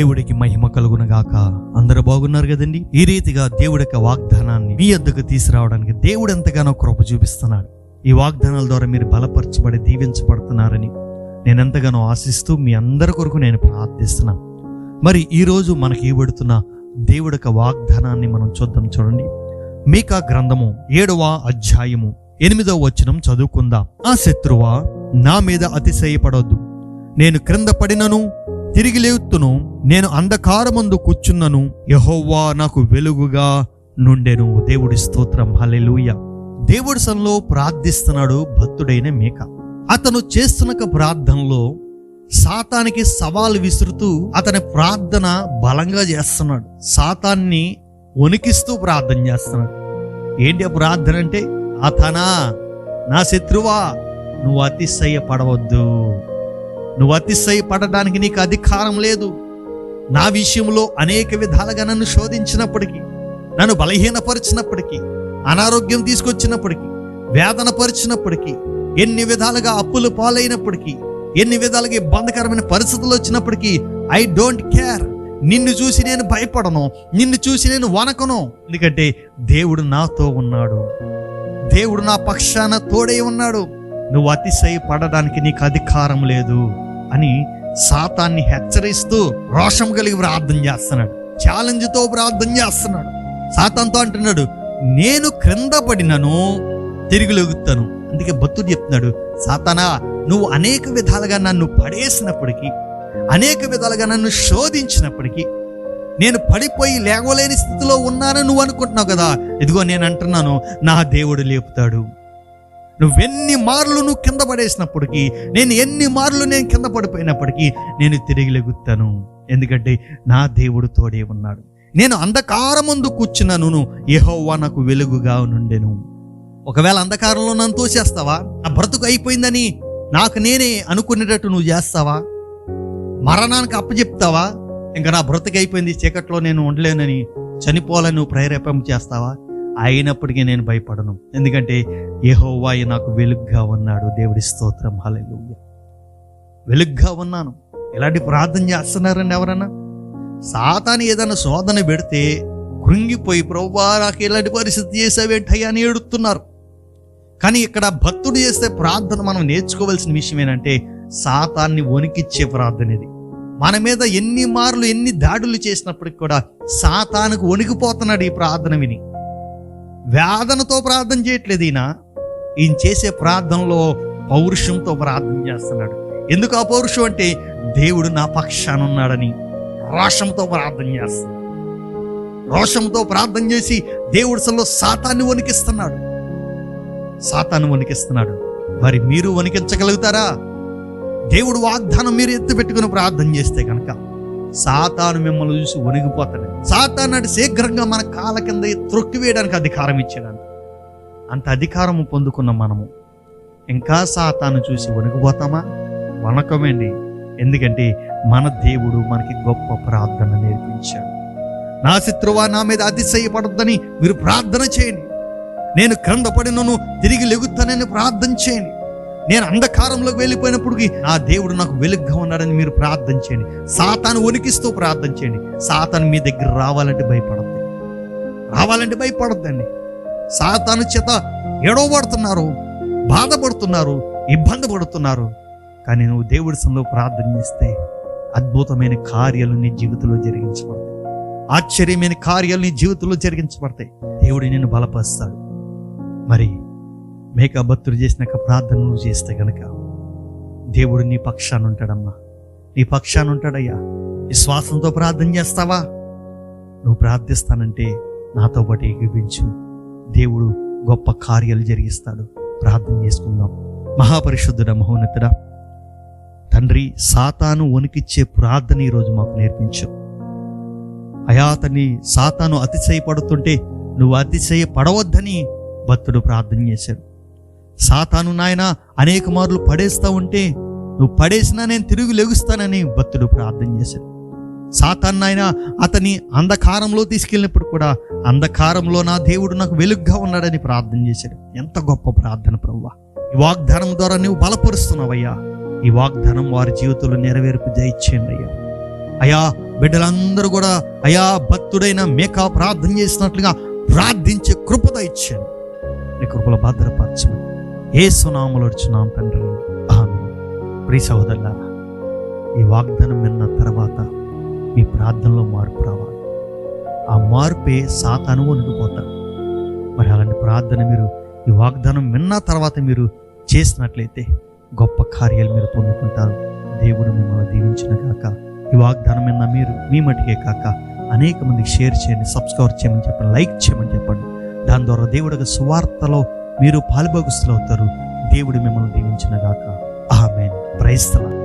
దేవుడికి మహిమ కలుగునగాక. అందరూ బాగున్నారు కదండి. ఈ రీతిగా దేవుడి యొక్క వాగ్దానాన్ని మీ వద్దకు తీసుకురావడానికి దేవుడు ఎంతగానో కృప చూపిస్తున్నాడు. ఈ వాగ్దానాల ద్వారా మీరు బలపరచబడి దీవించబడుతున్నారని నేను ఎంతగానో ఆశిస్తూ మీ అందరి కొరకు నేను ప్రార్థిస్తున్నాను. మరి ఈరోజు మనకి ఇవ్వబడుతున్న దేవుడి యొక్క వాగ్దానాన్ని మనం చూద్దాం. చూడండి, మీకా గ్రంథము 7వ అధ్యాయము 8వ వచనం చదువుకుందాం. ఆ శత్రువా, నా మీద అతిశయపడొద్దు. నేను క్రింద పడినను తిరిగి లేవుతును, నేను అంధకారమందు కూర్చున్నను, యెహోవా నాకు వెలుగుగా నుండెను. దేవుడి స్తోత్రం, హల్లెలూయా. దేవుడి సన్నిధిలో ప్రార్థిస్తున్నాడు భక్తుడైన మీకా. అతను చేస్తున్న ప్రార్థనలో సాతానికి సవాలు విసురుతూ అతని ప్రార్థన బలంగా చేస్తున్నాడు. సాతాన్ని వణికిస్తూ ప్రార్థన చేస్తున్నాడు. ఏంటి ఆ ప్రార్థన అంటే, అతనా, నా శత్రువా, నువ్వు అతిశయపడవద్దు. నువ్వు అతిశయపడడానికి నీకు అధికారం లేదు. నా విషయంలో అనేక విధాలుగా నన్ను శోధించినప్పటికీ, నన్ను బలహీనపరిచినప్పటికీ, అనారోగ్యం తీసుకొచ్చినప్పటికీ, వేదన పరిచినప్పటికీ, ఎన్ని విధాలుగా అప్పులు పాలైనప్పటికీ, ఎన్ని విధాలుగా ఇబ్బందికరమైన పరిస్థితులు వచ్చినప్పటికీ, ఐ డోంట్ కేర్. నిన్ను చూసి నేను భయపడను, నిన్ను చూసి నేను వణకను. ఎందుకంటే దేవుడు నాతో ఉన్నాడు, దేవుడు నా పక్షాన తోడే ఉన్నాడు. నువ్వు అతిశయపడడానికి నీకు అధికారం లేదు అని సాతాన్ని హెచ్చరిస్తూ రోషం కలిగి ప్రార్థన చేస్తున్నాడు. ఛాలెంజ్తో ప్రార్థన చేస్తున్నాడు. సాతాన్తో అంటున్నాడు, నేను క్రింద పడినను తిరిగి లెగుతాను. అందుకే భక్తుడు చెప్తున్నాడు, సాతానా, నువ్వు అనేక విధాలుగా నన్ను పడేసినప్పటికీ, అనేక విధాలుగా నన్ను శోధించినప్పటికీ, నేను పడిపోయి లేవలేని స్థితిలో ఉన్నానని నువ్వు అనుకుంటున్నావు కదా. ఇదిగో నేను అంటున్నాను, నా దేవుడు లేపుతాడు. నువ్వెన్ని మార్లు నువ్వు కింద పడేసినప్పటికీ, నేను ఎన్ని మార్లు నేను కింద పడిపోయినప్పటికీ నేను తిరిగి లెగుతాను. ఎందుకంటే నా దేవుడు తోడే ఉన్నాడు. నేను అంధకారమందు కూర్చున్నాను, యెహోవా నాకు వెలుగుగా నుండెను. ఒకవేళ అంధకారంలో నన్ను తోసేస్తావా? నా బ్రతుకు అయిపోయిందని నాకు నేనే అనుకునేటట్టు నువ్వు చేస్తావా? మరణానికి అప్పచెప్తావా? ఇంకా నా బ్రతుకు అయిపోయింది, చీకట్లో నేను ఉండలేనని, చనిపోవాలని నువ్వు ప్రేరేపణ చేస్తావా? అయినప్పటికీ నేను భయపడను. ఎందుకంటే యెహోవా నాకు వెలుగుగా ఉన్నాడు. దేవుడి స్తోత్రం, హల్లెలూయా. వెలుగుగా ఉన్నాను. ఇలాంటి ప్రార్థన చేస్తున్నారండి ఎవరన్నా? సాతాను ఏదైనా శోధన పెడితే కృంగిపోయి, ప్రభువా నాకు ఇలాంటి పరిస్థితి చేసావేంటయ్యా అని ఏడుతున్నారు. కానీ ఇక్కడ భక్తుడు చేసే ప్రార్థన మనం నేర్చుకోవాల్సిన విషయం ఏంటంటే, సాతాన్ని వణికిచ్చే ప్రార్థన ఇది. మన మీద ఎన్ని మార్లు ఎన్ని దాడులు చేసినప్పటికి కూడా సాతానుకు వణికిపోతున్నాడు ఈ ప్రార్థన విని. వేదనతో ప్రార్థన చేయట్లేదు ఈయన చేసే ప్రార్థనలో పౌరుషంతో ప్రార్థన చేస్తున్నాడు. ఎందుకు ఆ పౌరుషం అంటే, దేవుడు నా పక్షాన ఉన్నాడని రోషంతో ప్రార్థన చేస్తున్నాడు. రోషంతో ప్రార్థన చేసి దేవుడి సన్నిధిలో సాతాన్ని వణికిస్తున్నాడు. సాతాను వణికిస్తున్నాడు. మరి మీరు వణికించగలుగుతారా? దేవుడు వాగ్దానం మీరు ఎత్తి పెట్టుకుని ప్రార్థన చేస్తే కనుక సాతాను మిమ్మల్ని చూసి వణిగిపోతాడు. సాతాను అటు శీఘ్రంగా మన కాళ్ళ కింద త్రొక్కివేయడానికి అధికారం ఇచ్చాడు. అంత అధికారం పొందుకున్న మనము ఇంకా సాతాను చూసి వణిగిపోతామా? వణకమేండి. ఎందుకంటే మన దేవుడు మనకి గొప్ప ప్రార్థన నేర్పించాడు. నా శత్రువా, నా మీద అతిశయపడొద్దని మీరు ప్రార్థన చేయండి. నేను క్రింద పడినను తిరిగి లెగుతానని ప్రార్థన చేయండి. నేను అంధకారంలోకి వెళ్ళిపోయినప్పుడు నా దేవుడు నాకు వెలుగుగా ఉన్నాడని మీరు ప్రార్థన చేయండి. సాతాను వణికిస్తూ ప్రార్థన చేయండి. సాతాను మీ దగ్గర రావాలంటే భయపడొద్దండి. సాతాను చేత ఎడవబడుతున్నారు, బాధపడుతున్నారు, ఇబ్బంది పడుతున్నారు. కానీ నువ్వు దేవుడి సన్నిధిలో ప్రార్థన చేస్తే అద్భుతమైన కార్యాలు నీ జీవితంలో జరిగించబడతాయి. ఆశ్చర్యమైన కార్యాలు నీ జీవితంలో జరిగించబడతాయి. దేవుడు నిన్ను బలపరుస్తాడు. మరి మీకా భక్తుడు చేసిన ప్రార్థన నువ్వు చేస్తే కనుక దేవుడు నీ పక్షాన ఉంటాడమ్మా, నీ పక్షాన ఉంటాడయ్యా. విశ్వాసంతో ప్రార్థన చేస్తావా? నువ్వు ప్రార్థిస్తానంటే నాతో పాటు ఏకీపించు. దేవుడు గొప్ప కార్యాలు జరిగిస్తాడు. ప్రార్థన చేసుకుందాం. మహాపరిశుద్ధుడ, మహోన్నతుడ తండ్రి, సాతాను వణికిచ్చే ప్రార్థన ఈరోజు మాకు నేర్పించు అయా. అతన్ని సాతాను అతిశయపడుతుంటే నువ్వు అతిశయపడవద్దని భక్తుడు ప్రార్థన చేశాడు. సాతాను నాయన అనేక మార్లు పడేస్తా ఉంటే నువ్వు పడేసినా నేను తిరిగి లెగుస్తానని భక్తుడు ప్రార్థన చేశాడు. సాతాను నాయన అతని అంధకారంలో తీసుకెళ్ళినప్పుడు కూడా అంధకారంలో నా దేవుడు నాకు వెలుగుగా ఉన్నాడని ప్రార్థన చేశాడు. ఎంత గొప్ప ప్రార్థన ప్రభువా. ఈ వాగ్దానం ద్వారా నువ్వు బలపరుస్తున్నావయ్యా. ఈ వాగ్దానం వారి జీవితంలో నెరవేర్పు దయచేయండి అయ్యా. అయ్యా, బిడ్డలందరూ కూడా అయా భక్తుడైన మేకా ప్రార్థన చేసినట్లుగా ప్రార్థించే కృపద ఇచ్చాను. నీ కృపలో భద్రపరచమని యేసు నామములో అడుగుచున్నాం తండ్రి, ఆమేన్. ప్రియ సహోదరులారా, ఈ వాగ్దానం విన్న తర్వాత మీ ప్రార్థనలో మార్పు రావాలి. ఆ మార్పే సాతాను వణికిపోతాడు. మరి అలాంటి ప్రార్థన మీరు ఈ వాగ్దానం విన్న తర్వాత మీరు చేసినట్లయితే గొప్ప కార్యాలు మీరు పొందుకుంటారు. దేవుడు మిమ్మల్ని దీవించిన కాక. ఈ వాగ్దానం విన్న మీరు మీ మటుకే కాక అనేక మందికి షేర్ చేయండి, సబ్స్క్రైబ్ చేయమని చెప్పండి, లైక్ చేయమని చెప్పండి. దాని ద్వారా దేవుడి సువార్తలో మీరు పాలుభాగస్తులు అవుతారు. దేవుడు మిమ్మల్ని దీవించిన గాక. ఆమేన్. Praise the lord.